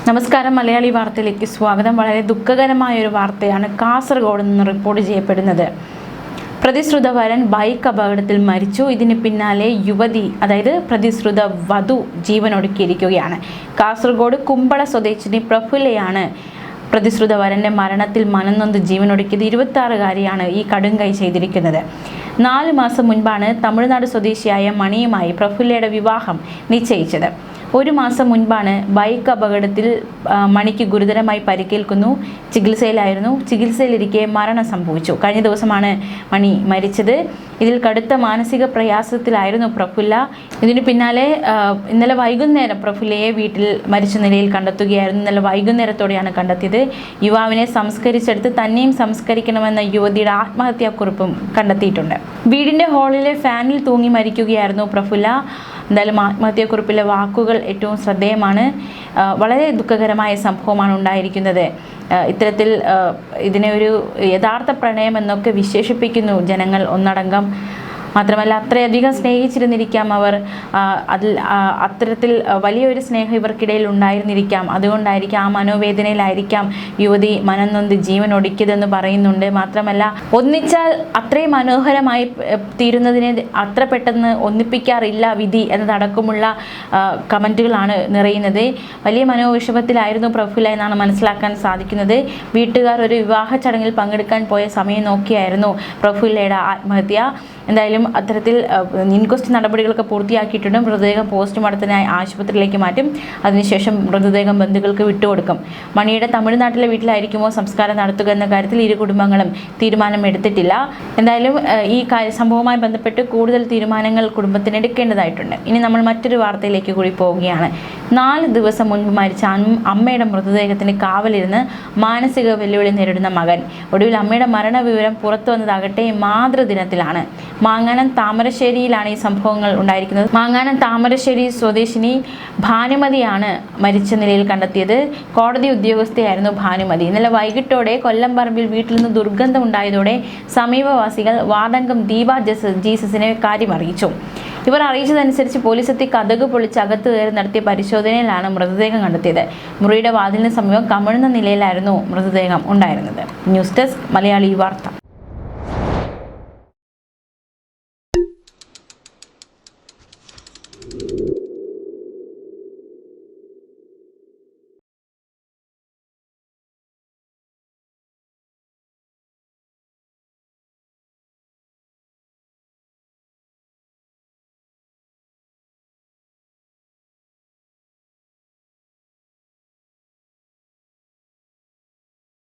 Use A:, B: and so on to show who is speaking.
A: നമസ്കാരം. മലയാളി വാർത്തയിലേക്ക് സ്വാഗതം. വളരെ ദുഃഖകരമായ ഒരു വാർത്തയാണ് കാസർഗോഡ് നിന്ന് റിപ്പോർട്ട് ചെയ്യപ്പെടുന്നത്. പ്രതിശ്രുത വരൻ ബൈക്ക് അപകടത്തിൽ മരിച്ചു. ഇതിന് പിന്നാലെ യുവതി, അതായത് പ്രതിശ്രുത വധു ജീവനൊടുക്കിയിരിക്കുകയാണ്. കാസർഗോഡ് കുമ്പള സ്വദേശിനി പ്രഫുല്ലയാണ് പ്രതിശ്രുത വരൻ്റെ മരണത്തിൽ മനംനൊന്ത് ജീവനൊടുക്കിയത്. 26-കാരിയാണ് ഈ കടുംകൈ ചെയ്തിരിക്കുന്നത്. 4 മാസം മുൻപാണ് തമിഴ്നാട് സ്വദേശിയായ മണിയുമായി പ്രഫുല്ലയുടെ വിവാഹം നിശ്ചയിച്ചത്. 1 മാസം മുൻപാണ് ബൈക്ക് അപകടത്തിൽ മണിക്ക് ഗുരുതരമായി പരിക്കേൽക്കുന്നു. ചികിത്സയിലായിരുന്നു. ചികിത്സയിലിരിക്കെ മരണം സംഭവിച്ചു. കഴിഞ്ഞ ദിവസമാണ് മണി മരിച്ചത്. ഇതിൽ കടുത്ത മാനസിക പ്രയാസത്തിലായിരുന്നു പ്രഫുല്ല. ഇതിനു പിന്നാലെ ഇന്നലെ വൈകുന്നേരം പ്രഫുല്ലയെ വീട്ടിൽ മരിച്ച നിലയിൽ കണ്ടെത്തുകയായിരുന്നു. ഇന്നലെ വൈകുന്നേരത്തോടെയാണ് കണ്ടെത്തിയത്. യുവാവിനെ സംസ്കരിച്ചെടുത്ത് തന്നെയും സംസ്കരിക്കണമെന്ന യുവതിയുടെ ആത്മഹത്യാക്കുറിപ്പും കണ്ടെത്തിയിട്ടുണ്ട്. വീടിൻ്റെ ഹാളിലെ ഫാനിൽ തൂങ്ങി മരിക്കുകയായിരുന്നു പ്രഫുല്ല. എന്തായാലും ആത്മഹത്യാക്കുറിപ്പിലെ വാക്കുകൾ ഏറ്റവും ശ്രദ്ധേയമാണ്. വളരെ ദുഃഖകരമായ സംഭവമാണ് ഉണ്ടായിരിക്കുന്നത്. ഇത്തരത്തിൽ ഇതിനെ ഒരു യഥാർത്ഥ പ്രണയം എന്നൊക്കെ വിശേഷിപ്പിക്കുന്നു ജനങ്ങൾ ഒന്നടങ്കം. മാത്രമല്ല, അത്രയധികം സ്നേഹിച്ചിരുന്നിരിക്കാം അവർ. അത്തരത്തിൽ വലിയൊരു സ്നേഹം ഇവർക്കിടയിൽ ഉണ്ടായിരുന്നിരിക്കാം. അതുകൊണ്ടായിരിക്കാം, ആ മനോവേദനയിലായിരിക്കാം യുവതി മനംനൊന്ത് ജീവൻ ഒടുക്കിയതെന്ന് പറയുന്നുണ്ട്. മാത്രമല്ല, ഒന്നിച്ചാൽ അത്രയും മനോഹരമായി തീരുന്നതിനെ അത്ര പെട്ടെന്ന് ഒന്നിപ്പിക്കാറില്ല വിധി എന്നതടക്കമുള്ള കമൻറ്റുകളാണ് നിറയുന്നത്. വലിയ മനോവിഷമത്തിലായിരുന്നു പ്രഫുല്ല എന്നാണ് മനസ്സിലാക്കാൻ സാധിക്കുന്നത്. വീട്ടുകാർ ഒരു വിവാഹ ചടങ്ങിൽ പങ്കെടുക്കാൻ പോയ സമയം നോക്കിയായിരുന്നു പ്രഫുല്ലയുടെ ആത്മഹത്യ. എന്തായാലും അത്തരത്തിൽ ഇൻക്വസ്റ്റ് നടപടികളൊക്കെ പൂർത്തിയാക്കിയിട്ടുണ്ട്. മൃതദേഹം പോസ്റ്റ്മോർട്ടത്തിനായി ആശുപത്രിയിലേക്ക് മാറ്റും. അതിനുശേഷം മൃതദേഹം ബന്ധുക്കൾക്ക് വിട്ടുകൊടുക്കും. മണിയുടെ തമിഴ്നാട്ടിലെ വീട്ടിലായിരിക്കുമോ സംസ്കാരം നടത്തുക എന്ന കാര്യത്തിൽ ഇരു കുടുംബങ്ങളും തീരുമാനം എടുത്തിട്ടില്ല. എന്തായാലും ഈ സംഭവവുമായി ബന്ധപ്പെട്ട് കൂടുതൽ തീരുമാനങ്ങൾ കുടുംബത്തിന് എടുക്കേണ്ടതായിട്ടുണ്ട്. ഇനി നമ്മൾ മറ്റൊരു വാർത്തയിലേക്ക് കൂടി പോവുകയാണ്. 4 ദിവസം മുൻപ് മരിച്ച അമ്മയുടെ മൃതദേഹത്തിന് കാവലിരുന്ന് മാനസിക വെല്ലുവിളി നേരിടുന്ന മകൻ. ഒടുവിൽ അമ്മയുടെ മരണവിവരം പുറത്തു വന്നതാകട്ടെ മാതൃദിനത്തിലാണ്. മാങ്ങാനം താമരശ്ശേരിയിലാണ് ഈ സംഭവങ്ങൾ ഉണ്ടായിരിക്കുന്നത്. മാങ്ങാനം താമരശ്ശേരി സ്വദേശിനി ഭാനുമതിയാണ് മരിച്ച നിലയിൽ കണ്ടെത്തിയത്. കോടതി ഉദ്യോഗസ്ഥയായിരുന്നു ഭാനുമതി. ഇന്നലെ വൈകിട്ടോടെ കൊല്ലംപറമ്പിൽ വീട്ടിൽ നിന്ന് ദുർഗന്ധം ഉണ്ടായതോടെ സമീപവാസികൾ വാർഡംഗം ദീപ ജീസസിനെ കാര്യമറിയിച്ചു. ഇവർ അറിയിച്ചതനുസരിച്ച് പോലീസ് എത്തി കതക് പൊളിച്ച് അകത്ത് കയറി നടത്തിയ പരിശോധനയിലാണ് മൃതദേഹം കണ്ടെത്തിയത്. മുറിയുടെ വാതിലിന് സമീപം കമിഴ്ന്ന നിലയിലായിരുന്നു മൃതദേഹം ഉണ്ടായിരുന്നത്. ന്യൂസ് ഡെസ്ക് മലയാളി വാർത്ത.